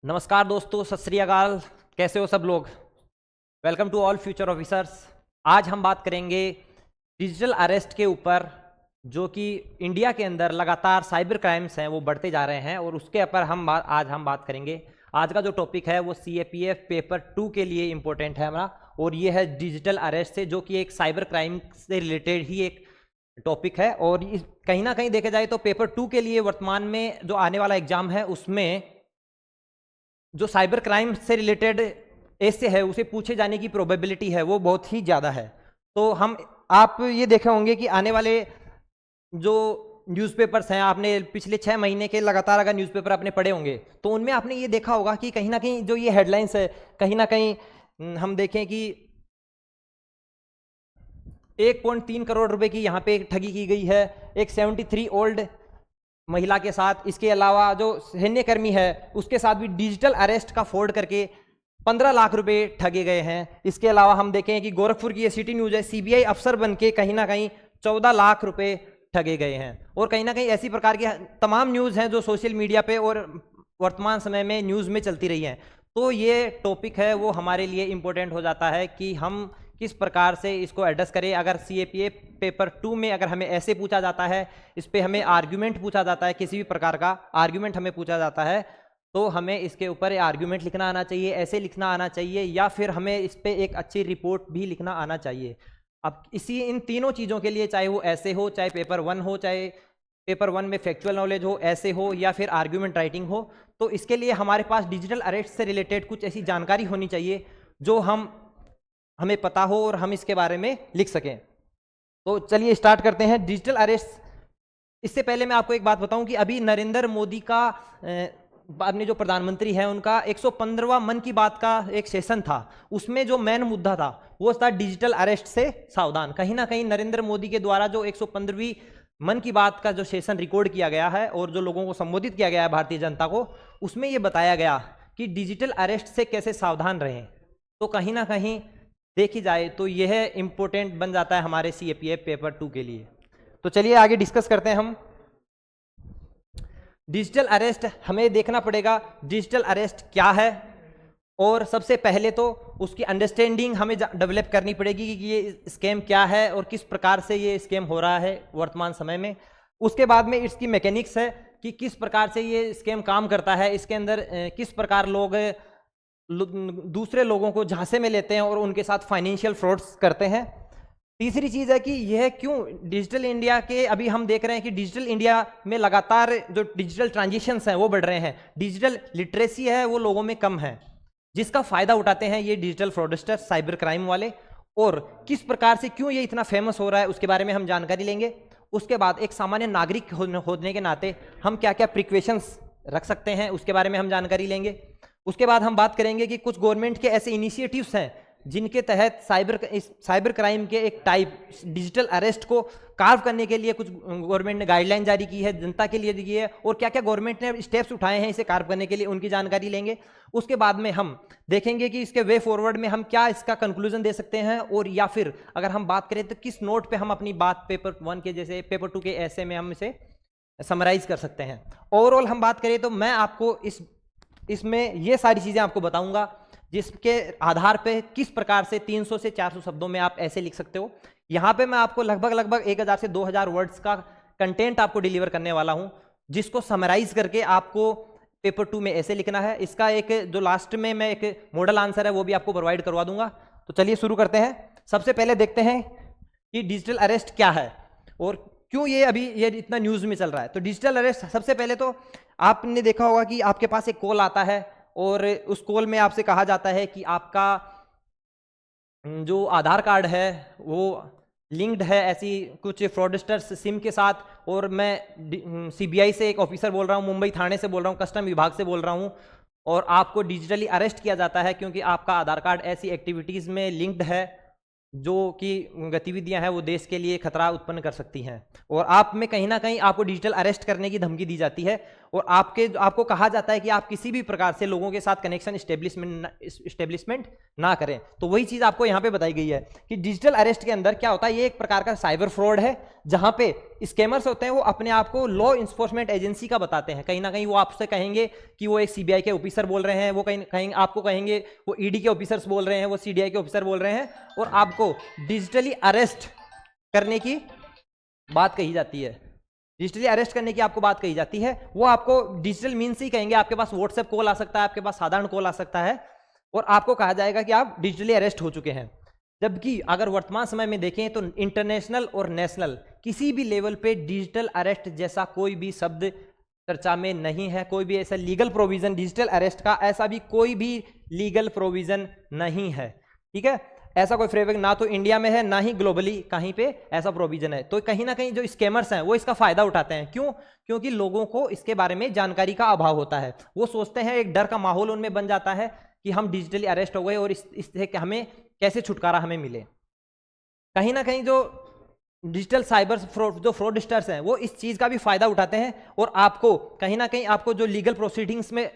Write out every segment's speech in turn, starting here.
नमस्कार दोस्तों, सत श्री अकाल। कैसे हो सब लोग? Welcome to all future officers. आज हम बात करेंगे डिजिटल अरेस्ट के ऊपर, जो कि इंडिया के अंदर लगातार साइबर क्राइम्स हैं वो बढ़ते जा रहे हैं, और उसके ऊपर आज हम बात करेंगे। आज का जो टॉपिक है वो CAPF पेपर 2 के लिए इम्पोर्टेंट है हमारा, और ये है डिजिटल अरेस्ट से, जो कि एक साइबर क्राइम से रिलेटेड ही एक टॉपिक है। और कहीं ना कहीं देखा जाए तो पेपर 2 के लिए वर्तमान में जो आने वाला एग्जाम है उसमें जो साइबर क्राइम से रिलेटेड ऐसे है उसे पूछे जाने की प्रोबेबिलिटी है वो बहुत ही ज़्यादा है। तो आप ये देखे होंगे कि आने वाले जो न्यूज़पेपर्स हैं, आपने पिछले 6 महीने के लगातार अगर न्यूज़पेपर आपने पढ़े होंगे तो उनमें आपने ये देखा होगा कि कहीं ना कहीं जो ये हेडलाइंस है, कहीं ना कहीं हम देखें कि 1.3 करोड़ रुपए की यहाँ पे ठगी की गई है एक 73 ओल्ड महिला के साथ। इसके अलावा जो सैन्यकर्मी है उसके साथ भी डिजिटल अरेस्ट का फ्रॉड करके 15 लाख रुपए ठगे गए हैं। इसके अलावा हम देखें कि गोरखपुर की ये सिटी न्यूज़ है, CBI अफसर बन के कहीं ना कहीं 14 लाख रुपए ठगे गए हैं। और कहीं ना कहीं ऐसी प्रकार की तमाम न्यूज़ हैं जो सोशल मीडिया पे और वर्तमान समय में न्यूज़ में चलती रही हैं। तो ये टॉपिक है वो हमारे लिए इम्पोर्टेंट हो जाता है कि हम किस प्रकार से इसको एड्रेस करें। अगर CAPF पेपर 2 में अगर हमें ऐसे पूछा जाता है, इस पर हमें आर्ग्यूमेंट पूछा जाता है, किसी भी प्रकार का आर्ग्यूमेंट हमें पूछा जाता है, तो हमें इसके ऊपर आर्ग्यूमेंट लिखना आना चाहिए, ऐसे लिखना आना चाहिए, या फिर हमें इस पर एक अच्छी रिपोर्ट भी लिखना आना चाहिए। अब इन तीनों चीज़ों के लिए, चाहे वो ऐसे हो, चाहे पेपर 1 हो, चाहे पेपर 1 में फैक्चुअल नॉलेज हो, ऐसे हो, या फिर आर्ग्यूमेंट राइटिंग हो, तो इसके लिए हमारे पास डिजिटल अरेस्ट से रिलेटेड कुछ ऐसी जानकारी होनी चाहिए जो हमें पता हो और हम इसके बारे में लिख सकें। तो चलिए स्टार्ट करते हैं डिजिटल अरेस्ट। इससे पहले मैं आपको एक बात बताऊं कि अभी नरेंद्र मोदी का अपने जो प्रधानमंत्री हैं उनका 115वां मन की बात का एक सेशन था, उसमें जो मेन मुद्दा था वो था डिजिटल अरेस्ट से सावधान। कहीं ना कहीं नरेंद्र मोदी के द्वारा जो 115वीं मन की बात का जो सेशन रिकॉर्ड किया गया है और जो लोगों को संबोधित किया गया है भारतीय जनता को, उसमें ये बताया गया कि डिजिटल अरेस्ट से कैसे सावधान रहें। तो कहीं ना कहीं देखी जाए तो यह इंपॉर्टेंट बन जाता है हमारे CAPF पेपर 2 के लिए। तो चलिए आगे डिस्कस करते हैं हम। डिजिटल अरेस्ट हमें देखना पड़ेगा डिजिटल अरेस्ट क्या है, और सबसे पहले तो उसकी अंडरस्टैंडिंग हमें डेवलप करनी पड़ेगी कि ये स्कैम क्या है और किस प्रकार से ये स्कैम हो रहा है वर्तमान समय में। उसके बाद में इसकी मैकेनिक्स है कि किस प्रकार से ये स्कैम काम करता है, इसके अंदर किस प्रकार लोग दूसरे लोगों को झांसे में लेते हैं और उनके साथ फाइनेंशियल फ्रॉड्स करते हैं। तीसरी चीज है कि यह क्यों डिजिटल इंडिया के, अभी हम देख रहे हैं कि डिजिटल इंडिया में लगातार जो डिजिटल ट्रांजिशंस हैं वो बढ़ रहे हैं, डिजिटल लिटरेसी है वो लोगों में कम है, जिसका फायदा उठाते हैं ये डिजिटल फ्रॉडस्टर साइबर क्राइम वाले। और किस प्रकार से क्यों ये इतना फेमस हो रहा है उसके बारे में हम जानकारी लेंगे। उसके बाद एक सामान्य नागरिक होने के नाते हम क्या क्या प्रिकॉशंस रख सकते हैं उसके बारे में हम जानकारी लेंगे। उसके बाद हम बात करेंगे कि कुछ गवर्नमेंट के ऐसे इनिशिएटिव्स हैं जिनके तहत साइबर क्राइम के एक टाइप डिजिटल अरेस्ट को कार्व करने के लिए कुछ गवर्नमेंट ने गाइडलाइन जारी की है, जनता के लिए दी है, और क्या क्या गवर्नमेंट ने स्टेप्स उठाए हैं इसे कार्व करने के लिए, उनकी जानकारी लेंगे। उसके बाद में हम देखेंगे कि इसके वे फॉरवर्ड में हम क्या इसका कंक्लूजन दे सकते हैं, और या फिर अगर हम बात करें तो किस नोट पे हम अपनी बात पेपर 1 के जैसे पेपर 2 के ऐसे में हम इसे समराइज कर सकते हैं। ओवरऑल हम बात करें तो मैं आपको इसमें ये सारी चीज़ें आपको बताऊंगा जिसके आधार पे किस प्रकार से 300 से 400 शब्दों में आप ऐसे लिख सकते हो। यहाँ पे मैं आपको लगभग 1000 से 2000 वर्ड्स का कंटेंट आपको डिलीवर करने वाला हूँ, जिसको समराइज करके आपको पेपर 2 में ऐसे लिखना है। इसका एक जो लास्ट में मैं एक मॉडल आंसर है वो भी आपको प्रोवाइड करवा दूंगा। तो चलिए शुरू करते हैं। सबसे पहले देखते हैं कि डिजिटल अरेस्ट क्या है और क्यों ये अभी ये इतना न्यूज़ में चल रहा है। तो डिजिटल अरेस्ट, सबसे पहले तो आपने देखा होगा कि आपके पास एक कॉल आता है और उस कॉल में आपसे कहा जाता है कि आपका जो आधार कार्ड है वो लिंक्ड है ऐसी कुछ फ्रॉडस्टर्स सिम के साथ, और मैं CBI से एक ऑफिसर बोल रहा हूँ, मुंबई थाने से बोल रहा हूँ, कस्टम विभाग से बोल रहा हूँ, और आपको डिजिटली अरेस्ट किया जाता है क्योंकि आपका आधार कार्ड ऐसी एक्टिविटीज़ में लिंक्ड है जो कि गतिविधियां हैं वो देश के लिए खतरा उत्पन्न कर सकती हैं, और आप में कहीं ना कहीं आपको डिजिटल अरेस्ट करने की धमकी दी जाती है, और आपको कहा जाता है कि आप किसी भी प्रकार से लोगों के साथ कनेक्शन इस्टेब्लिशमेंट ना करें। तो वही चीज़ आपको यहाँ पे बताई गई है कि डिजिटल अरेस्ट के अंदर क्या होता है, ये एक प्रकार का साइबर फ्रॉड है, जहां पे स्कैमर्स होते हैं वो अपने आप को लॉ इन्फोर्समेंट एजेंसी का बताते हैं। कहीं ना कहीं वो आपसे कहेंगे कि वो एक सीबीआई के ऑफिसर बोल रहे हैं, वो कहीं आपको कहेंगे वो ईडी के ऑफिसर्स बोल रहे हैं, वो सीडीआई के ऑफिसर बोल रहे हैं, और आपको डिजिटली अरेस्ट करने की बात कही जाती है। डिजिटली अरेस्ट करने की आपको बात कही जाती है, वो आपको डिजिटल मीन से ही कहेंगे। आपके पास व्हाट्सएप कॉल आ सकता है, आपके पास साधारण कॉल आ सकता है, और आपको कहा जाएगा कि आप डिजिटली अरेस्ट हो चुके हैं। जबकि अगर वर्तमान समय में देखें तो इंटरनेशनल और नेशनल किसी भी लेवल पे डिजिटल अरेस्ट जैसा कोई भी शब्द चर्चा में नहीं है। कोई भी ऐसा लीगल प्रोविजन डिजिटल अरेस्ट का, ऐसा भी कोई भी लीगल प्रोविजन नहीं है। ठीक है, ऐसा कोई फ्रेमवर्क ना तो इंडिया में है, ना ही ग्लोबली कहीं पे ऐसा प्रोविजन है। तो कहीं ना कहीं जो स्कैमर्स हैं वो इसका फायदा उठाते हैं। क्यों? क्योंकि लोगों को इसके बारे में जानकारी का अभाव होता है। वो सोचते हैं, एक डर का माहौल उनमें बन जाता है कि हम डिजिटली अरेस्ट हो गए और इससे हमें कैसे छुटकारा हमें मिले। कहीं ना कहीं जो डिजिटल साइबर फ्रॉड जो फ्रॉडस्टर्स हैं वो इस चीज़ का भी फायदा उठाते हैं, और आपको कहीं ना कहीं आपको जो लीगल प्रोसीडिंग्स में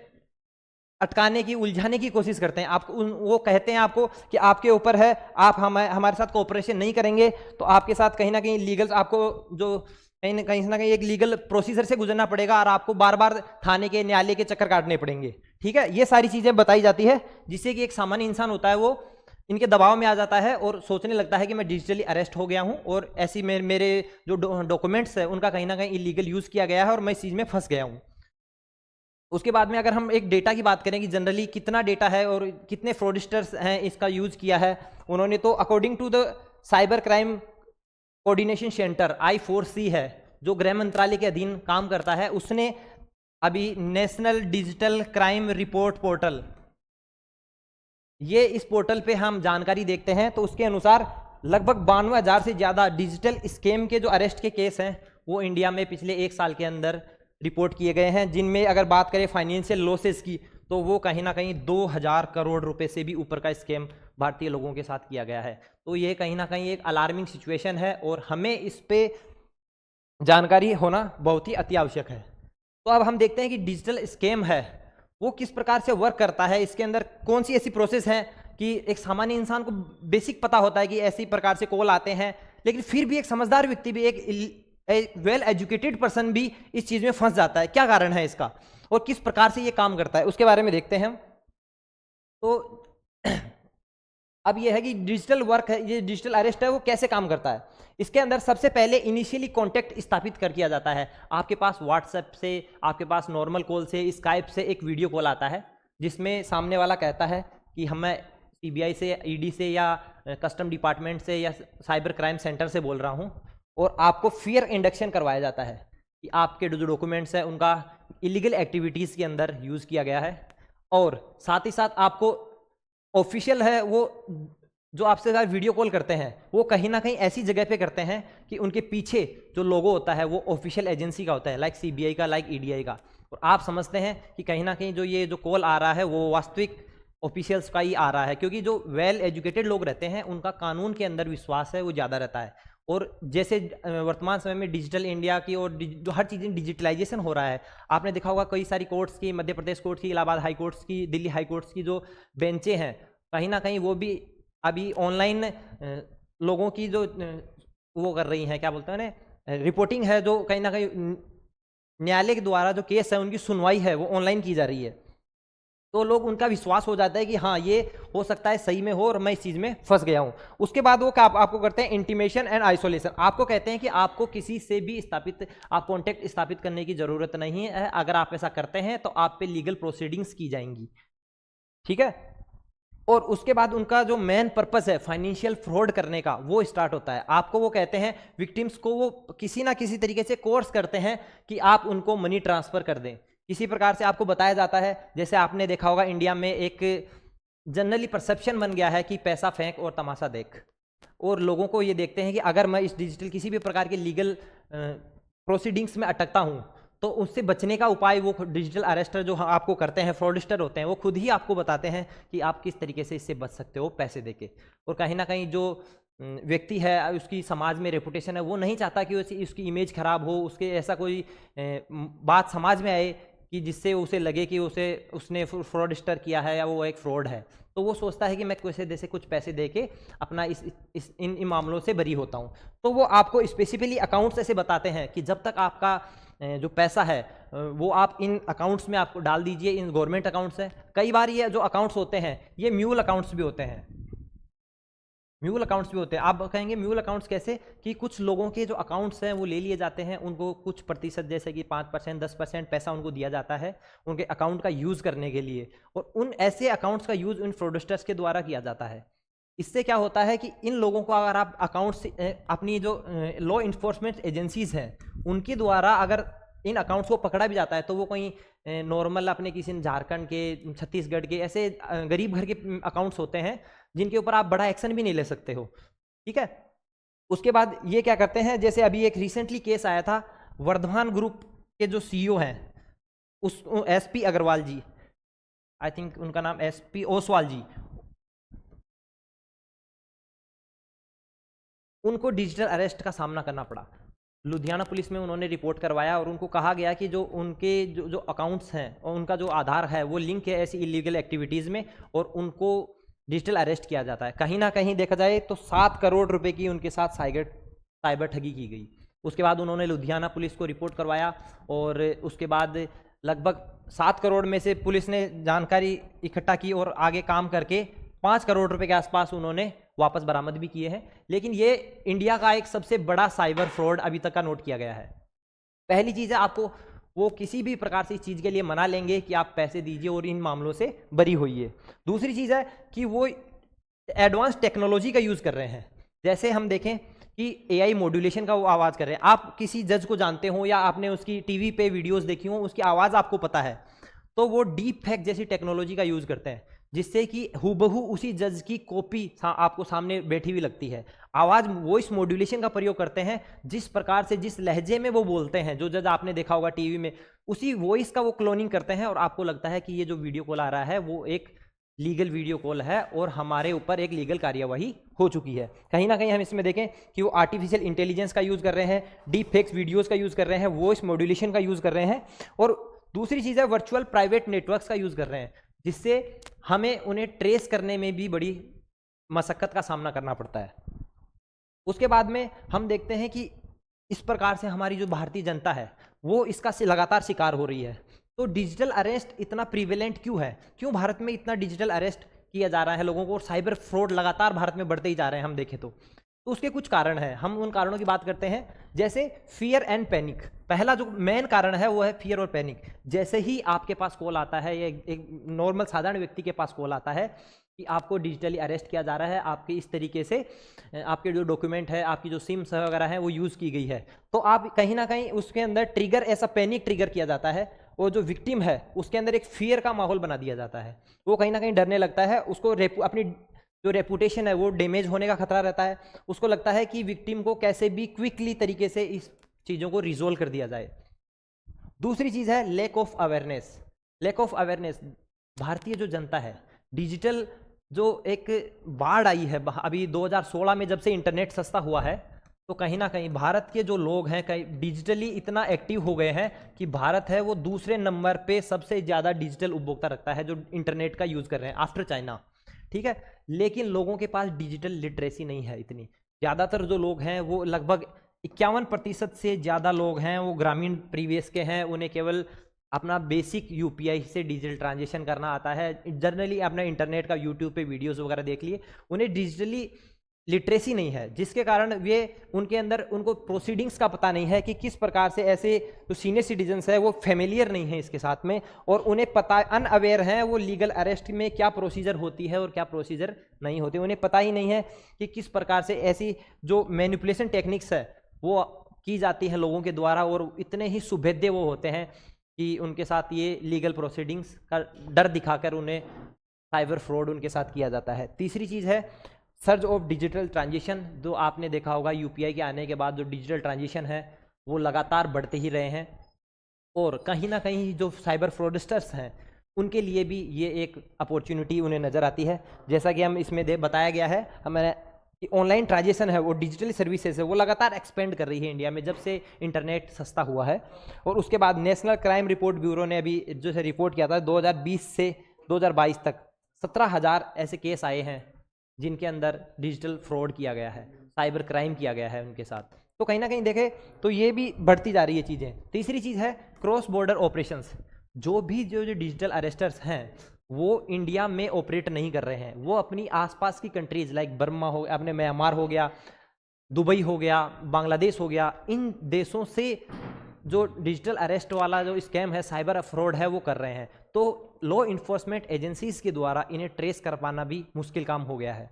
अटकाने की, उलझाने की कोशिश करते हैं। आपको वो कहते हैं आपको कि आपके ऊपर है, आप हमारे साथ कोऑपरेशन नहीं करेंगे तो आपके साथ कहीं ना कहीं लीगल, आपको जो कहीं ना कहीं एक लीगल प्रोसीजर से गुजरना पड़ेगा, और आपको बार बार थाने के, न्यायालय के चक्कर काटने पड़ेंगे। ठीक है, ये सारी चीज़ें बताई जाती है, जिससे कि एक सामान्य इंसान होता है वो इनके दबाव में आ जाता है और सोचने लगता है कि मैं डिजिटली अरेस्ट हो गया हूं, और ऐसी मेरे जो डॉक्यूमेंट्स है उनका कहीं ना कहीं इलीगल यूज़ किया गया है और मैं इस चीज़ में फंस गया हूं। उसके बाद में अगर हम एक डेटा की बात करें कि जनरली कितना डेटा है और कितने फ्रॉडस्टर्स हैं इसका यूज़ किया है उन्होंने, तो according to the cyber crime coordination centre I4C है, जो गृह मंत्रालय के अधीन काम करता है, उसने अभी national digital crime report portal, ये इस पोर्टल पे हम जानकारी देखते हैं, तो उसके अनुसार लगभग 92,000 से ज़्यादा डिजिटल स्कैम के जो अरेस्ट के केस हैं वो इंडिया में पिछले एक साल के अंदर रिपोर्ट किए गए हैं, जिनमें अगर बात करें फाइनेंशियल लॉसेस की तो वो कहीं ना कहीं 2,000 करोड़ रुपए से भी ऊपर का स्कैम भारतीय लोगों के साथ किया गया है। तो ये कहीं ना कहीं एक अलार्मिंग सिचुएशन है और हमें इस पे जानकारी होना बहुत ही अति आवश्यक है। तो अब हम देखते हैं कि डिजिटल स्कैम है वो किस प्रकार से वर्क करता है, इसके अंदर कौन सी ऐसी प्रोसेस है कि एक सामान्य इंसान को बेसिक पता होता है कि ऐसी प्रकार से कॉल आते हैं, लेकिन फिर भी एक समझदार व्यक्ति भी, एक वेल एजुकेटेड पर्सन भी इस चीज़ में फंस जाता है। क्या कारण है इसका और किस प्रकार से ये काम करता है, उसके बारे में देखते हैं हम। तो अब ये है कि डिजिटल वर्क है, ये डिजिटल अरेस्ट है वो कैसे काम करता है। इसके अंदर सबसे पहले इनिशियली कॉन्टैक्ट स्थापित कर किया जाता है। आपके पास व्हाट्सएप से, आपके पास नॉर्मल कॉल से, स्काइप से एक वीडियो कॉल आता है जिसमें सामने वाला कहता है कि मैं सीबीआई से, ईडी से या कस्टम डिपार्टमेंट से या साइबर क्राइम सेंटर से बोल रहा हूँ, और आपको फियर इंडक्शन करवाया जाता है कि आपके जो डॉक्यूमेंट्स हैं उनका इलीगल एक्टिविटीज़ के अंदर यूज़ किया गया है, और साथ ही साथ आपको ऑफिशियल है वो जो आपसे साथ वीडियो कॉल करते हैं वो कहीं ना कहीं ऐसी जगह पे करते हैं कि उनके पीछे जो लोगो होता है वो ऑफिशियल एजेंसी का होता है, लाइक सीबीआई का, लाइक ईडीआई का, और आप समझते हैं कि कहीं ना कहीं जो ये जो कॉल आ रहा है वो वास्तविक ऑफिशियल्स का ही आ रहा है, क्योंकि जो वेल एजुकेटेड लोग रहते हैं उनका कानून के अंदर विश्वास है वो ज़्यादा रहता है। और जैसे वर्तमान समय में डिजिटल इंडिया की और जो हर चीज़ डिजिटलाइजेशन हो रहा है, आपने देखा होगा कई सारी कोर्ट्स की, मध्य प्रदेश कोर्ट की, इलाहाबाद हाई कोर्ट्स की, दिल्ली हाई कोर्ट्स की जो बेंचें हैं कहीं ना कहीं वो भी अभी ऑनलाइन लोगों की जो वो कर रही हैं, क्या बोलते हैं ना, रिपोर्टिंग है, जो कहीं ना कहीं न्यायालय के द्वारा जो केस है उनकी सुनवाई है वो ऑनलाइन की जा रही है। तो लोग, उनका विश्वास हो जाता है कि हाँ ये हो सकता है सही में हो और मैं इस चीज़ में फंस गया हूँ। उसके बाद वो क्या आपको करते हैं, इंटीमेशन एंड आइसोलेशन। आपको कहते हैं कि आपको किसी से भी आप कॉन्टेक्ट स्थापित करने की ज़रूरत नहीं है, अगर आप ऐसा करते हैं तो आप पे लीगल प्रोसीडिंग्स की जाएंगी। ठीक है, और उसके बाद उनका जो मेन पर्पस है फाइनेंशियल फ्रॉड करने का वो स्टार्ट होता है। आपको वो कहते हैं, विक्टिम्स को वो किसी ना किसी तरीके से कोर्स करते हैं कि आप उनको मनी ट्रांसफ़र कर दें। किसी प्रकार से आपको बताया जाता है, जैसे आपने देखा होगा इंडिया में एक जनरली परसेप्शन बन गया है कि पैसा फेंक और तमाशा देख, और लोगों को ये देखते हैं कि अगर मैं इस डिजिटल किसी भी प्रकार के लीगल प्रोसीडिंग्स में अटकता हूँ तो उससे बचने का उपाय वो डिजिटल अरेस्टर जो आपको करते हैं, फ्रॉडस्टर होते हैं, वो खुद ही आपको बताते हैं कि आप किस तरीके से इससे बच सकते हो पैसे देके। और कहीं ना कहीं जो व्यक्ति है, उसकी समाज में रेपुटेशन है, वो नहीं चाहता कि उसकी इमेज खराब हो, उसके ऐसा कोई बात समाज में आए कि जिससे उसे लगे कि उसने फ्रॉडस्टर किया है या वो एक फ्रॉड है। तो वो सोचता है कि मैं जैसे कुछ पैसे दे के अपना इन मामलों से बरी होता हूँ। तो वो आपको स्पेसिफिकली अकाउंट्स ऐसे बताते हैं कि जब तक आपका जो पैसा है वो आप इन अकाउंट्स में आपको डाल दीजिए, इन गवर्नमेंट अकाउंट्स हैं। कई बार ये जो अकाउंट्स होते हैं ये म्यूल अकाउंट्स भी होते हैं, म्यूल अकाउंट्स भी होते हैं। आप कहेंगे म्यूल अकाउंट्स कैसे, कि कुछ लोगों के जो अकाउंट्स हैं वो ले लिए जाते हैं, उनको कुछ प्रतिशत जैसे कि 5% 10% पैसा उनको दिया जाता है उनके अकाउंट का यूज़ करने के लिए, और उन ऐसे अकाउंट्स का यूज़ उन फ्रॉडस्टर्स के द्वारा किया जाता है। इससे क्या होता है कि इन लोगों को अगर आप अकाउंट्स अपनी जो लॉ इन्फोर्समेंट एजेंसीज हैं उनके द्वारा अगर इन अकाउंट्स को पकड़ा भी जाता है तो वो कोई नॉर्मल अपने किसी झारखंड के, छत्तीसगढ़ के ऐसे गरीब घर के अकाउंट्स होते हैं जिनके ऊपर आप बड़ा एक्शन भी नहीं ले सकते हो, ठीक है। उसके बाद ये क्या करते हैं, जैसे अभी एक रिसेंटली केस आया था, वर्धमान ग्रुप के जो सीईओ हैं उस SP Agarwal ji, I think उनका नाम एसपी ओसवाल जी, उनको डिजिटल अरेस्ट का सामना करना पड़ा। लुधियाना पुलिस में उन्होंने रिपोर्ट करवाया और उनको कहा गया कि जो उनके जो अकाउंट्स हैं और उनका जो आधार है वो लिंक है ऐसी इलीगल एक्टिविटीज़ में, और उनको डिजिटल अरेस्ट किया जाता है। कहीं ना कहीं देखा जाए तो 7 करोड़ रुपए की उनके साथ साइबर ठगी की गई। उसके बाद उन्होंने लुधियाना पुलिस को रिपोर्ट करवाया और उसके बाद लगभग 7 करोड़ में से पुलिस ने जानकारी इकट्ठा की और आगे काम करके 5 करोड़ रुपए के आसपास उन्होंने वापस बरामद भी किए हैं। लेकिन ये इंडिया का एक सबसे बड़ा साइबर फ्रॉड अभी तक का नोट किया गया है। पहली चीज़ है, आपको वो किसी भी प्रकार से इस चीज़ के लिए मना लेंगे कि आप पैसे दीजिए और इन मामलों से बरी होइए। दूसरी चीज़ है कि वो एडवांस टेक्नोलॉजी का यूज़ कर रहे हैं। जैसे हम देखें कि एआई मॉड्यूलेशन का वो आवाज़ कर रहे हैं। आप किसी जज को जानते हो या आपने उसकी टीवी पे वीडियोस देखी हो, उसकी आवाज़ आपको पता है, तो वो डीप फेक जैसी टेक्नोलॉजी का यूज़ करते हैं जिससे कि हूबहू उसी जज की कॉपी आपको सामने बैठी हुई लगती है। आवाज़ वॉइस मॉड्यूलेशन का प्रयोग करते हैं, जिस प्रकार से जिस लहजे में वो बोलते हैं, जो जज आपने देखा होगा टीवी में, उसी वॉइस का वो क्लोनिंग करते हैं और आपको लगता है कि ये जो वीडियो कॉल आ रहा है वो एक लीगल वीडियो कॉल है और हमारे ऊपर एक लीगल कार्यवाही हो चुकी है। कहीं ना कहीं हम इसमें देखें कि वो आर्टिफिशियल इंटेलिजेंस का यूज़ कर रहे हैं, डीप फेक्स वीडियोज़ का यूज़ कर रहे हैं, वॉइस मॉड्यूलेशन का यूज़ कर रहे हैं, और दूसरी चीज़ है वर्चुअल प्राइवेट नेटवर्क्स का यूज़ कर रहे हैं, जिससे हमें उन्हें ट्रेस करने में भी बड़ी मशक्क़त का सामना करना पड़ता है। उसके बाद में हम देखते हैं कि इस प्रकार से हमारी जो भारतीय जनता है वो इसका लगातार शिकार हो रही है। तो डिजिटल अरेस्ट इतना प्रीवेलेंट क्यों है, क्यों भारत में इतना डिजिटल अरेस्ट किया जा रहा है लोगों को, और साइबर फ्रॉड लगातार भारत में बढ़ते ही जा रहे हैं हम देखें तो उसके कुछ कारण हैं। हम उन कारणों की बात करते हैं, जैसे फियर एंड पैनिक। पहला जो मेन कारण है वो है फियर और पैनिक। जैसे ही आपके पास कॉल आता है या एक नॉर्मल साधारण व्यक्ति के पास कॉल आता है कि आपको डिजिटली अरेस्ट किया जा रहा है, आपके इस तरीके से आपके जो डॉक्यूमेंट है, आपकी जो सिम्स वगैरह है वो यूज़ की गई है, तो आप कहीं ना कहीं उसके अंदर ट्रिगर, ऐसा पैनिक ट्रिगर किया जाता है और जो विक्टिम है उसके अंदर एक फियर का माहौल बना दिया जाता है। वो कहीं ना कहीं डरने लगता है, उसको अपनी जो रेपुटेशन है वो डैमेज होने का खतरा रहता है। उसको लगता है कि विक्टिम को कैसे भी क्विकली तरीके से इस चीज़ों को रिजोल्व कर दिया जाए। दूसरी चीज़ है lack of awareness. Lack of awareness, भारतीय जो जनता है, डिजिटल जो एक बाढ़ आई है अभी 2016 में जब से इंटरनेट सस्ता हुआ है, तो कहीं ना कहीं भारत के जो लोग हैं कहीं डिजिटली इतना एक्टिव हो गए हैं कि भारत है वो दूसरे नंबर पे सबसे ज़्यादा डिजिटल उपभोक्ता रखता है जो इंटरनेट का यूज़ कर रहे हैं आफ्टर चाइना, ठीक है। लेकिन लोगों के पास डिजिटल लिटरेसी नहीं है इतनी। ज़्यादातर जो लोग हैं वो लगभग 51% से ज़्यादा लोग हैं वो ग्रामीण परिवेश के हैं, उन्हें केवल अपना बेसिक यूपीआई से डिजिटल ट्रांजेक्शन करना आता है। जनरली अपना इंटरनेट का यूट्यूब पे वीडियोस वगैरह देख लिए, उन्हें डिजिटली लिटरेसी नहीं है, जिसके कारण वे उनके अंदर उनको प्रोसीडिंग्स का पता नहीं है कि किस प्रकार से ऐसे जो सीनियर सिटीजन्स है वो फेमिलियर नहीं है इसके साथ में, और उन्हें पता अनअवेयर हैं वो लीगल अरेस्ट में क्या प्रोसीजर होती है और क्या प्रोसीजर नहीं होती। उन्हें पता ही नहीं है कि किस प्रकार से ऐसी जो मैनिपुलेशन टेक्निक्स है वो की जाती है लोगों के द्वारा, और इतने ही सुभेद्य वो होते हैं कि उनके साथ ये लीगल प्रोसीडिंग्स का डर दिखाकर उन्हें साइबर फ्रॉड उनके साथ किया जाता है। तीसरी चीज़ है सर्ज ऑफ डिजिटल ट्रांजिशन। जो आपने देखा होगा यूपीआई के आने के बाद जो डिजिटल ट्रांजिशन है वो लगातार बढ़ते ही रहे हैं, और कहीं ना कहीं जो साइबर फ्रॉडस्टर्स हैं उनके लिए भी ये एक अपॉर्चुनिटी उन्हें नज़र आती है। जैसा कि हम इसमें बताया गया है हमें कि ऑनलाइन ट्रांजेक्शन है वो डिजिटल सर्विसेज है वो लगातार एक्सपेंड कर रही है इंडिया में जब से इंटरनेट सस्ता हुआ है। और उसके बाद नेशनल क्राइम रिपोर्ट ब्यूरो ने अभी जो है रिपोर्ट किया था 2020 से 2022 तक 17,000 ऐसे केस आए हैं जिनके अंदर डिजिटल फ्रॉड किया गया है, साइबर क्राइम किया गया है उनके साथ। तो कहीं ना कहीं देखें तो ये भी बढ़ती जा रही है चीज़ें। तीसरी चीज़ है क्रॉस बॉर्डर ऑपरेशंस। जो डिजिटल अरेस्टर्स हैं वो इंडिया में ऑपरेट नहीं कर रहे हैं, वो अपनी आसपास की कंट्रीज लाइक बर्मा हो, अपने म्यांमार हो गया, दुबई हो गया, बांग्लादेश हो गया, इन देशों से जो डिजिटल अरेस्ट वाला जो स्कैम है, साइबर फ्रॉड है, वो कर रहे हैं। तो लॉ इन्फोर्समेंट एजेंसीज के द्वारा इन्हें ट्रेस कर पाना भी मुश्किल काम हो गया है।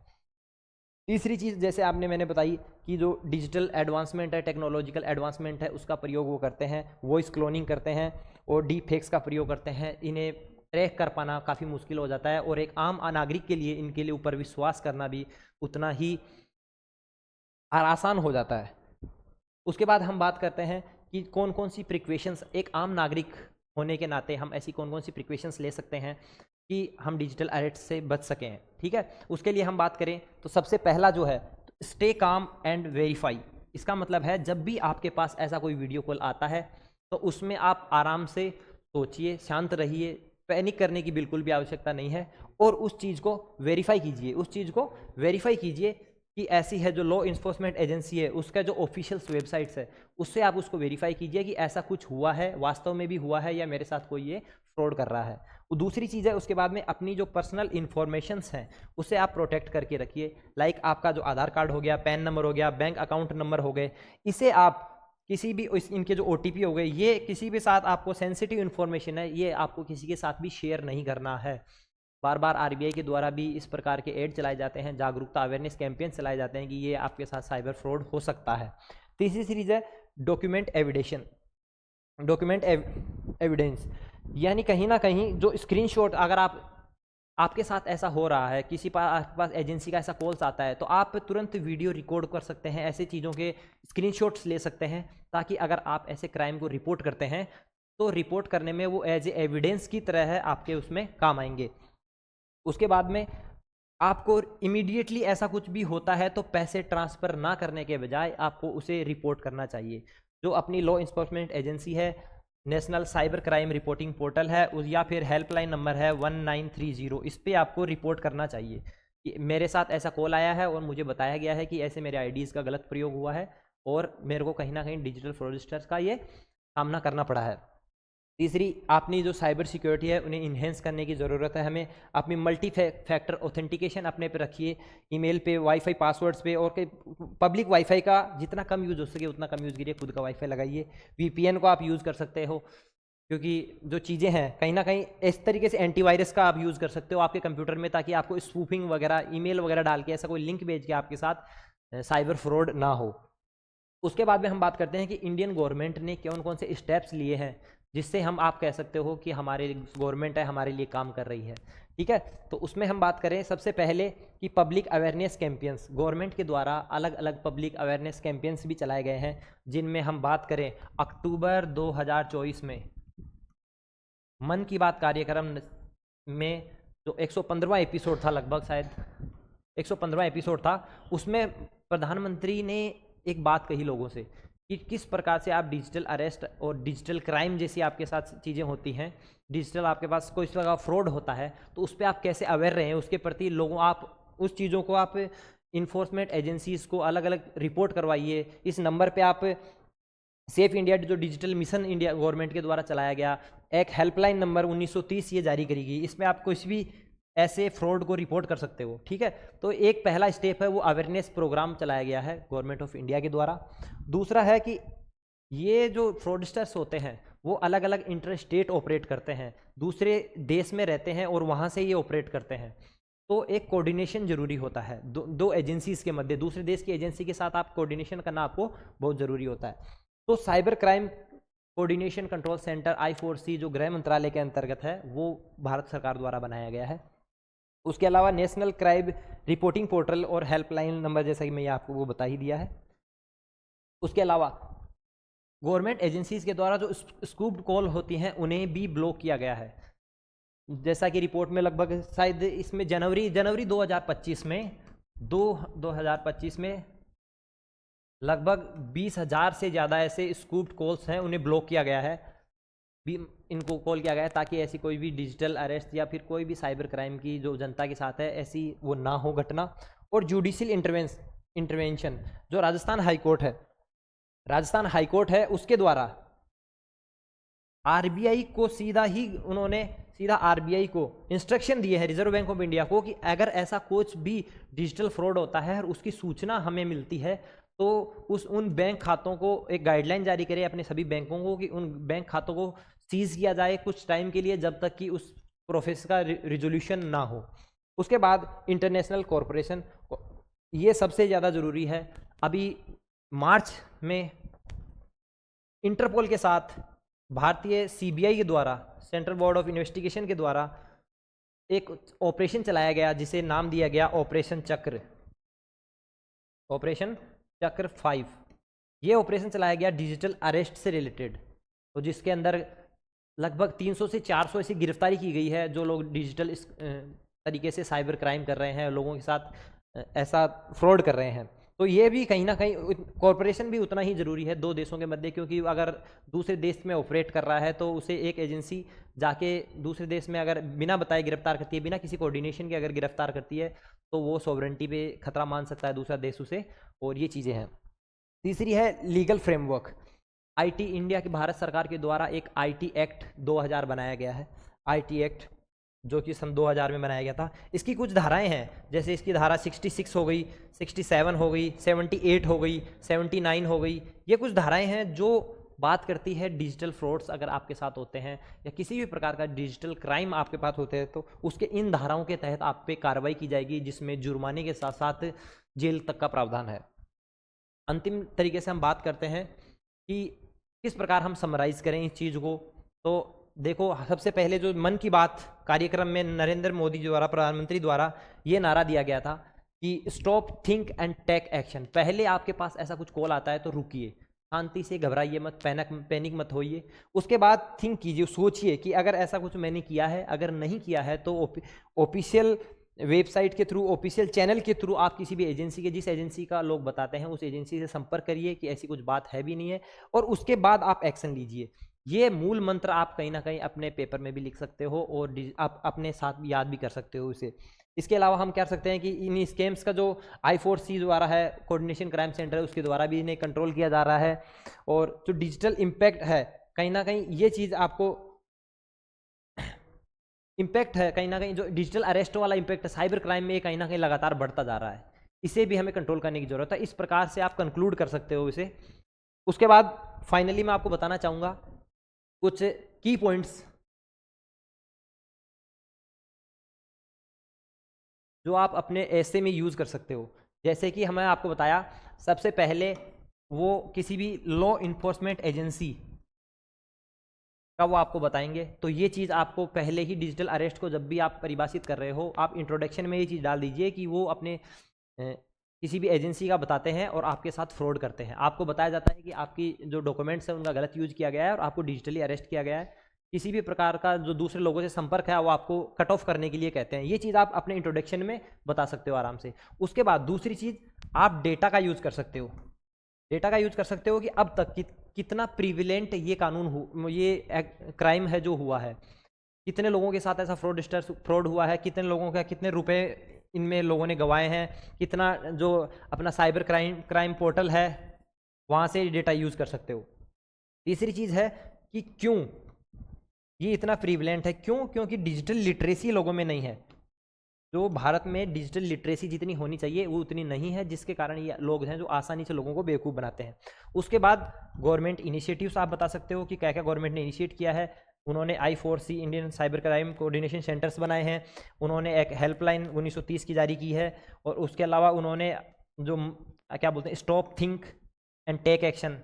तीसरी चीज़ जैसे मैंने बताई कि जो डिजिटल एडवांसमेंट है, टेक्नोलॉजिकल एडवांसमेंट है, उसका प्रयोग वो करते हैं, वॉइस क्लोनिंग करते हैं और डीप फेक्स का प्रयोग करते हैं। इन्हें ट्रैक कर पाना काफ़ी मुश्किल हो जाता है और एक आम नागरिक के लिए इनके लिए ऊपर विश्वास करना भी उतना ही आसान हो जाता है। उसके बाद हम बात करते हैं कि कौन कौन सी प्रिकॉशंस एक आम नागरिक होने के नाते हम ऐसी कौन कौन सी प्रिकॉशंस ले सकते हैं कि हम डिजिटल अरेस्ट से बच सकें। ठीक है, उसके लिए हम बात करें तो सबसे पहला जो है स्टे काम एंड वेरीफाई। इसका मतलब है जब भी आपके पास ऐसा कोई वीडियो कॉल आता है तो उसमें आप आराम से सोचिए, शांत रहिए, पैनिक करने की बिल्कुल भी आवश्यकता नहीं है और उस चीज़ को वेरीफाई कीजिए। उस चीज़ को वेरीफाई कीजिए कि ऐसी है, जो लॉ इन्फोर्समेंट एजेंसी है उसका जो ऑफिशियल्स वेबसाइट्स है उससे आप उसको वेरीफाई कीजिए कि ऐसा कुछ हुआ है, वास्तव में भी हुआ है या मेरे साथ कोई ये फ्रॉड कर रहा है। वो दूसरी चीज़ है, उसके बाद में अपनी जो पर्सनल इन्फॉर्मेशंस हैं उसे आप प्रोटेक्ट करके रखिए। लाइक आपका जो आधार कार्ड हो गया, पैन नंबर हो गया, बैंक अकाउंट नंबर हो गए, इसे आप किसी भी इनके जो OTP हो गए, ये किसी भी साथ आपको सेंसिटिव इन्फॉर्मेशन है, ये आपको किसी के साथ भी शेयर नहीं करना है। बार बार RBI के द्वारा भी इस प्रकार के एड चलाए जाते हैं, जागरूकता अवेयरनेस कैंपेन चलाए जाते हैं कि ये आपके साथ साइबर फ्रॉड हो सकता है। तीसरी सीरीज है डॉक्यूमेंट एविडेंस, यानी कहीं ना कहीं जो स्क्रीनशॉट, अगर आपके साथ ऐसा हो रहा है, किसी पास एजेंसी का ऐसा कॉल्स आता है, तो आप तुरंत वीडियो रिकॉर्ड कर सकते हैं, ऐसे चीज़ों के स्क्रीनशॉट्स ले सकते हैं ताकि अगर आप ऐसे क्राइम को रिपोर्ट करते हैं तो रिपोर्ट करने में वो एज ए एविडेंस की तरह है, आपके उसमें काम आएंगे। उसके बाद में आपको इमीडिएटली ऐसा कुछ भी होता है तो पैसे ट्रांसफ़र ना करने के बजाय आपको उसे रिपोर्ट करना चाहिए। जो अपनी लॉ इन्फोर्समेंट एजेंसी है, national cyber crime reporting portal है या फिर हेल्पलाइन नंबर है 1930, इस पर आपको रिपोर्ट करना चाहिए कि मेरे साथ ऐसा कॉल आया है और मुझे बताया गया है कि ऐसे मेरे आईडीज़ का गलत प्रयोग हुआ है और मेरे को कहीं ना कहीं डिजिटल फ्रॉडस्टर्स का ये सामना करना पड़ा है। तीसरी, अपनी जो साइबर सिक्योरिटी है उन्हें इन्हेंस करने की ज़रूरत है। हमें अपनी मल्टी फैक्टर ऑथेंटिकेशन अपने पे रखिए, ईमेल पे, वाईफाई पासवर्ड्स पे, और पब्लिक वाईफाई का जितना कम यूज़ हो सके उतना कम यूज़ करिए, खुद का वाईफाई लगाइए। VPN को आप यूज़ कर सकते हो, क्योंकि जो चीज़ें हैं कहीं ना कहीं इस तरीके से एंटीवायरस का आप यूज़ कर सकते हो आपके कंप्यूटर में, ताकि आपको स्पूफिंग वगैरह, ईमेल वगैरह डाल के ऐसा कोई लिंक भेज के आपके साथ साइबर फ्रॉड ना हो। उसके बाद में हम बात करते हैं कि इंडियन गवर्नमेंट ने कौन कौन से स्टेप्स लिए हैं जिससे हम आप कह सकते हो कि हमारे गवर्नमेंट है हमारे लिए काम कर रही है। ठीक है, तो उसमें हम बात करें सबसे पहले कि पब्लिक अवेयरनेस कैंपेन्स, गवर्नमेंट के द्वारा अलग अलग पब्लिक अवेयरनेस कैंपेन्स भी चलाए गए हैं, जिनमें हम बात करें अक्टूबर 2024 में मन की बात कार्यक्रम में जो 115वां एपिसोड था, लगभग शायद 115वां एपिसोड था, उसमें प्रधानमंत्री ने एक बात कही लोगों से कि किस प्रकार से आप डिजिटल अरेस्ट और डिजिटल क्राइम जैसी आपके साथ चीज़ें होती हैं, डिजिटल आपके पास कोई तरह का फ्रॉड होता है तो उस पर आप कैसे अवेयर रहें, उसके प्रति लोगों, आप उस चीज़ों को आप इन्फोर्समेंट एजेंसीज़ को अलग अलग रिपोर्ट करवाइए। इस नंबर पे आप सेफ इंडिया जो डिजिटल मिशन इंडिया गवर्नमेंट के द्वारा चलाया गया एक हेल्पलाइन नंबर 1930 ये जारी करेगी, इसमें आप कुछ भी ऐसे फ्रॉड को रिपोर्ट कर सकते हो। ठीक है, तो एक पहला स्टेप है वो अवेयरनेस प्रोग्राम चलाया गया है गवर्नमेंट ऑफ इंडिया के द्वारा। दूसरा है कि ये जो फ्रॉडस्टर्स होते हैं वो अलग अलग इंटर स्टेट ऑपरेट करते हैं, दूसरे देश में रहते हैं और वहाँ से ये ऑपरेट करते हैं, तो एक कोऑर्डिनेशन जरूरी होता है दो एजेंसीज़ के मध्य, दूसरे देश की एजेंसी के साथ आप कोऑर्डिनेशन करना आपको बहुत ज़रूरी होता है। तो cyber crime coordination control centre I4C जो गृह मंत्रालय के अंतर्गत है वो भारत सरकार द्वारा बनाया गया है। उसके अलावा नेशनल क्राइम रिपोर्टिंग पोर्टल और हेल्पलाइन नंबर जैसा कि मैं आपको वो बता ही दिया है। उसके अलावा गवर्नमेंट एजेंसीज के द्वारा जो स्कूप्ड कॉल होती हैं उन्हें भी ब्लॉक किया गया है, जैसा कि रिपोर्ट में लगभग शायद इसमें जनवरी 2025 में 2025 में लगभग 20,000 से ज़्यादा ऐसे स्कूप्ड कॉल्स हैं, उन्हें ब्लॉक किया गया है, भी इनको कॉल किया गया है ताकि ऐसी कोई भी डिजिटल अरेस्ट या फिर कोई भी साइबर क्राइम की जो जनता के साथ है ऐसी वो ना हो घटना। और जुडिशियल इंटरवेंशन जो राजस्थान हाई कोर्ट है उसके द्वारा आरबीआई को सीधा आरबीआई को इंस्ट्रक्शन दिए हैं, रिजर्व बैंक ऑफ इंडिया को, कि अगर ऐसा कुछ भी डिजिटल फ्रॉड होता है और उसकी सूचना हमें मिलती है तो उन बैंक खातों को एक गाइडलाइन जारी करे अपने सभी बैंकों को कि उन बैंक खातों को सीज किया जाए कुछ टाइम के लिए, जब तक कि उस प्रोसेस का रिजोल्यूशन ना हो। उसके बाद इंटरनेशनल कॉरपोरेशन, ये सबसे ज़्यादा ज़रूरी है। अभी मार्च में इंटरपोल के साथ भारतीय सीबीआई के द्वारा, सेंट्रल बोर्ड ऑफ इन्वेस्टिगेशन के द्वारा एक ऑपरेशन चलाया गया जिसे नाम दिया गया ऑपरेशन चक्र 5। ये ऑपरेशन चलाया गया डिजिटल अरेस्ट से रिलेटेड, तो जिसके अंदर लगभग 300 से 400 ऐसी गिरफ्तारी की गई है जो लोग डिजिटल इस तरीके से साइबर क्राइम कर रहे हैं, लोगों के साथ ऐसा फ्रॉड कर रहे हैं। तो ये भी कहीं ना कहीं कॉरपोरेशन भी उतना ही ज़रूरी है दो देशों के मध्य, क्योंकि अगर दूसरे देश में ऑपरेट कर रहा है तो उसे एक एजेंसी जाके दूसरे देश में अगर बिना बताए गिरफ्तार करती है, बिना किसी कोऑर्डिनेशन के अगर गिरफ्तार करती है तो वो सॉवरेंटी पे खतरा मान सकता है दूसरा देश उसे, और ये चीज़ें हैं। तीसरी है लीगल फ्रेमवर्क। आईटी इंडिया की भारत सरकार के द्वारा एक आईटी एक्ट 2000 बनाया गया है, आईटी एक्ट जो कि सन 2000 में बनाया गया था। इसकी कुछ धाराएं हैं, जैसे इसकी धारा 66 हो गई, 67 हो गई, 78 हो गई, 79 हो गई। ये कुछ धाराएं हैं जो बात करती है डिजिटल फ्रॉड्स अगर आपके साथ होते हैं या किसी भी प्रकार का डिजिटल क्राइम आपके पास होते हैं तो उसके इन धाराओं के तहत आप पे कार्रवाई की जाएगी, जिसमें जुर्माने के साथ साथ जेल तक का प्रावधान है। अंतिम तरीके से हम बात करते हैं कि किस प्रकार हम समराइज करें इस चीज़ को। तो देखो, सबसे पहले जो मन की बात कार्यक्रम में नरेंद्र मोदी द्वारा, प्रधानमंत्री द्वारा ये नारा दिया गया था कि stop, think and take action. पहले आपके पास ऐसा कुछ कॉल आता है तो रुकिए, शांति से, घबराइए मत, पैनिक मत होइए। उसके बाद थिंक कीजिए, सोचिए कि अगर ऐसा कुछ मैंने किया है, अगर नहीं किया है तो ऑफिशियल वेबसाइट के थ्रू, ऑफिशियल चैनल के थ्रू आप किसी भी एजेंसी के, जिस एजेंसी का लोग बताते हैं उस एजेंसी से संपर्क करिए कि ऐसी कुछ बात है भी नहीं है, और उसके बाद आप एक्शन लीजिए। ये मूल मंत्र आप कहीं ना कहीं अपने पेपर में भी लिख सकते हो और आप अपने साथ भी याद भी कर सकते हो इसे। इसके अलावा हम क्या कर सकते हैं कि इन स्कैम्स का जो I4C द्वारा है, कोऑर्डिनेशन क्राइम सेंटर है, उसके द्वारा भी इन्हें कंट्रोल किया जा रहा है। और जो डिजिटल इम्पैक्ट है, कहीं ना कहीं ये चीज़ आपको इम्पैक्ट है, कहीं ना कहीं जो डिजिटल अरेस्ट वाला इम्पैक्ट है साइबर क्राइम में, कहीं ना कहीं लगातार बढ़ता जा रहा है। इसे भी हमें कंट्रोल करने की जरूरत है। इस प्रकार से आप कंक्लूड कर सकते हो इसे। उसके बाद फाइनली मैं आपको बताना चाहूँगा कुछ की पॉइंट्स जो आप अपने ऐसे में यूज़ कर सकते हो। जैसे कि हमें आपको बताया, सबसे पहले वो किसी भी लॉ इन्फोर्समेंट एजेंसी का वो आपको बताएंगे। तो ये चीज़ आपको पहले ही डिजिटल अरेस्ट को जब भी आप परिभाषित कर रहे हो, आप इंट्रोडक्शन में ये चीज़ डाल दीजिए कि वो अपने किसी भी एजेंसी का बताते हैं और आपके साथ फ्रॉड करते हैं। आपको बताया जाता है कि आपकी जो डॉक्यूमेंट्स हैं उनका गलत यूज किया गया है और आपको डिजिटली अरेस्ट किया गया है। किसी भी प्रकार का जो दूसरे लोगों से संपर्क है वो आपको कट ऑफ करने के लिए कहते हैं। ये चीज़ आप अपने इंट्रोडक्शन में बता सकते हो आराम से। उसके बाद दूसरी चीज़, आप डेटा का यूज़ कर सकते हो। डेटा का यूज कर सकते हो कि अब तक कितना प्रिविलेंट ये कानून ये क्राइम है जो हुआ है, कितने लोगों के साथ ऐसा फ्रॉड हुआ है, कितने लोगों का कितने रुपए इनमें लोगों ने गंवाए हैं, कितना जो अपना साइबर क्राइम पोर्टल है वहाँ से डेटा यूज़ कर सकते हो। तीसरी चीज़ है कि क्यों ये इतना प्रिविलेंट है, क्योंकि डिजिटल लिटरेसी लोगों में नहीं है। जो भारत में डिजिटल लिटरेसी जितनी होनी चाहिए वो उतनी नहीं है, जिसके कारण ये लोग हैं जो आसानी से लोगों को बेवकूफ़ बनाते हैं। उसके बाद गवर्नमेंट इनिशिएटिव्स आप बता सकते हो कि क्या क्या गवर्नमेंट ने इनिशिएट किया है। उन्होंने I4C Indian cyber crime coordination centres बनाए हैं, उन्होंने एक हेल्पलाइन 1930 की जारी की है, और उसके अलावा उन्होंने जो क्या बोलते हैं stop, think and take action,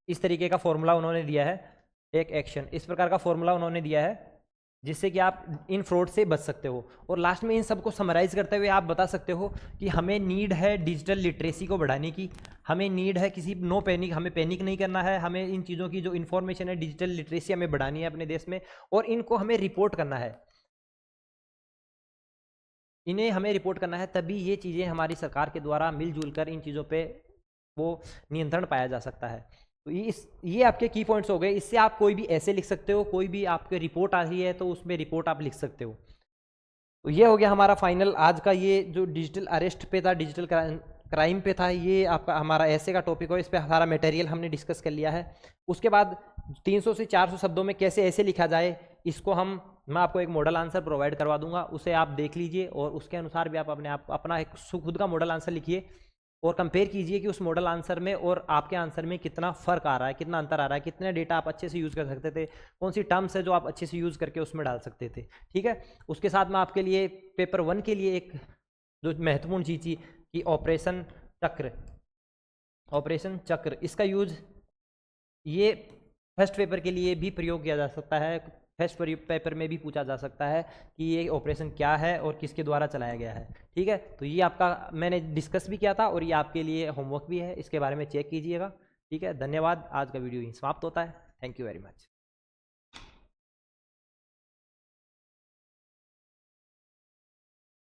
इस तरीके का फॉर्मूला उन्होंने दिया है। टेक एक्शन, इस प्रकार का फॉर्मूला उन्होंने दिया है जिससे कि आप इन फ्रॉड से बच सकते हो। और लास्ट में इन सबको समराइज करते हुए आप बता सकते हो कि हमें नीड है डिजिटल लिटरेसी को बढ़ाने की, हमें नीड है किसी नो पैनिक, हमें पैनिक नहीं करना है, हमें इन चीज़ों की जो इन्फॉर्मेशन है डिजिटल लिटरेसी हमें बढ़ानी है अपने देश में, और इनको हमें रिपोर्ट करना है। इन्हें हमें रिपोर्ट करना है, तभी ये चीज़ें हमारी सरकार के द्वारा मिलजुल कर इन चीज़ों पे वो नियंत्रण पाया जा सकता है। तो ये आपके की पॉइंट्स हो गए। इससे आप कोई भी ऐसे लिख सकते हो, कोई भी आपके रिपोर्ट आ रही है तो उसमें रिपोर्ट आप लिख सकते हो। तो ये हो गया हमारा फाइनल आज का, ये जो डिजिटल अरेस्ट पे था, डिजिटल क्राइम पे था, ये आपका हमारा ऐसे का टॉपिक हो। इस पे सारा मटेरियल हमने डिस्कस कर लिया है। उसके बाद 300 से 400 शब्दों में कैसे ऐसे लिखा जाए, इसको मैं आपको एक मॉडल आंसर प्रोवाइड करवा दूंगा, उसे आप देख लीजिए और उसके अनुसार भी आप अपना एक खुद का मॉडल आंसर लिखिए और कंपेयर कीजिए कि उस मॉडल आंसर में और आपके आंसर में कितना फ़र्क आ रहा है, कितना अंतर आ रहा है, कितने डेटा आप अच्छे से यूज़ कर सकते थे, कौन सी टर्म्स है जो आप अच्छे से यूज़ करके उसमें डाल सकते थे। ठीक है, उसके साथ मैं आपके लिए पेपर 1 के लिए एक जो महत्वपूर्ण चीज़ थी कि ऑपरेशन चक्र, इसका यूज़ ये फर्स्ट पेपर के लिए भी प्रयोग किया जा सकता है। फर्स्ट पेपर में भी पूछा जा सकता है कि ये ऑपरेशन क्या है और किसके द्वारा चलाया गया है। ठीक है, तो ये आपका मैंने डिस्कस भी किया था और ये आपके लिए होमवर्क भी है, इसके बारे में चेक कीजिएगा। ठीक है, धन्यवाद। आज का वीडियो यहीं समाप्त होता है। Thank you very much.